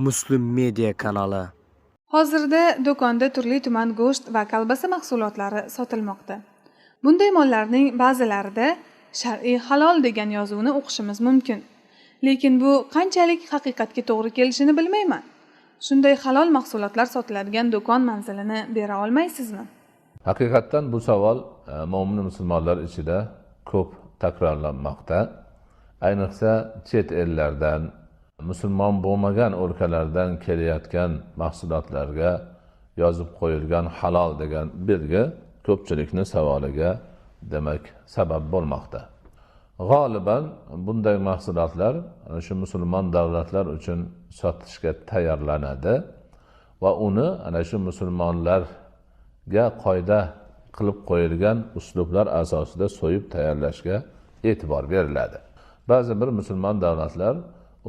Muslim Media kanali. Hozirda do'konda turli-tuman go'sht va kolbasa mahsulotlari sotilmoqda. Bunday mollarning ba'zilarida shar'iy halol degan yozuvni o'qishimiz mumkin. Lekin bu qanchalik haqiqatga to'g'ri kelishini bilmayman. Shunday halol mahsulotlar sotiladigan do'kon manzilini bera olmaysizmi? Haqiqatdan bu savol mo'min musulmonlar ichida ko'p takrorlanmoqda. Ayniqsa chet ellardan, musulmon bo'lmagan o'lkalardan kelayotgan mahsulotlarga yozib qo'yilgan halol degan belgi ko'pchilikni savoliga demak sabab bo'lmoqda. G'oliban bunday mahsulotlar shu musulmon davlatlar uchun sotishga tayyorlanadi va uni ana shu musulmonlarga qoida qilib qo'yilgan uslublar asosida so'yib tayyorlashga e'tibor beriladi. Ba'zi bir musulmon davlatlar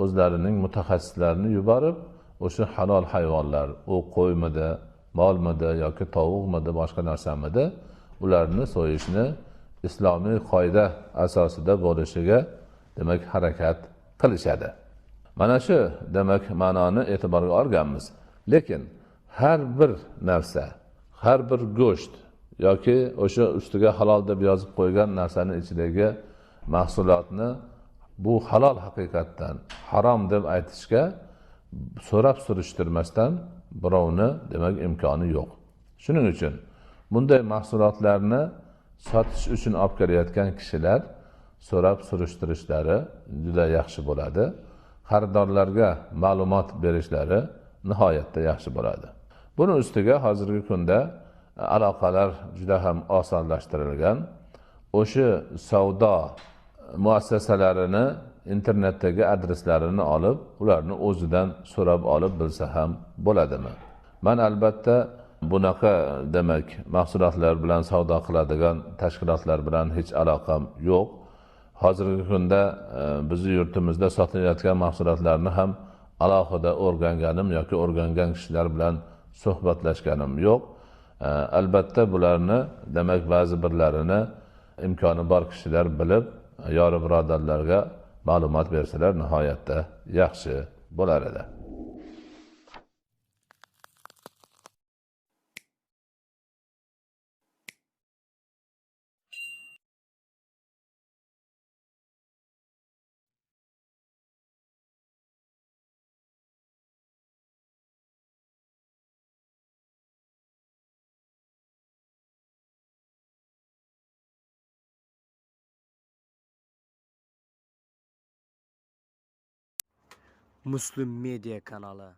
o'zlarining mutaxassislarini yuborib, o'sha halol hayvonlar, u qo'ymidi, molmidi yoki tovuqmidi, boshqa narsamidi, ularni so'yishni islomiy qoida asosida bo'lishiga demak harakat qilishadi. Mana shu demak ma'noni e'tiborga olganmiz. Lekin har bir narsa, har bir go'sht yoki o'sha ustiga halol deb yozib qo'ygan narsaning ichidagi mahsulotni bu halol haqiqatdan harom deb aytishga so'rab surishtirmasdan birovni demak imkoni yo'q. Shuning uchun bunday mahsulotlarni sotish uchun olib kelayotgan kishilar so'rab surishtirishlari juda yaxshi bo'ladi. Xaridorlarga ma'lumot berishlari nihoyatda yaxshi bo'ladi. Buning ustiga hozirgi kunda aloqalar juda ham osonlashtirilgan. O'sha savdo muassasalarini internetdagi adreslarini olib, ularni o'zidan so'rab olib bilsa ham bo'ladimi? Men albatta bunaqa demak mahsulotlar bilan savdo qiladigan tashkilotlar bilan hech aloqam yo'q. Hozirgi kunda bizning yurtimizda sotilayotgan mahsulotlarni ham alohida o'rganganim yoki o'rgangan kishilar bilan suhbatlashganim yo'q. Albatta bularni demak ba'zi birlarini imkoni bor kishilar bilib, yori birodarlarga ma'lumot bersalar nihoyatda yaxshi bo'lar edi. Muslim Media kanali.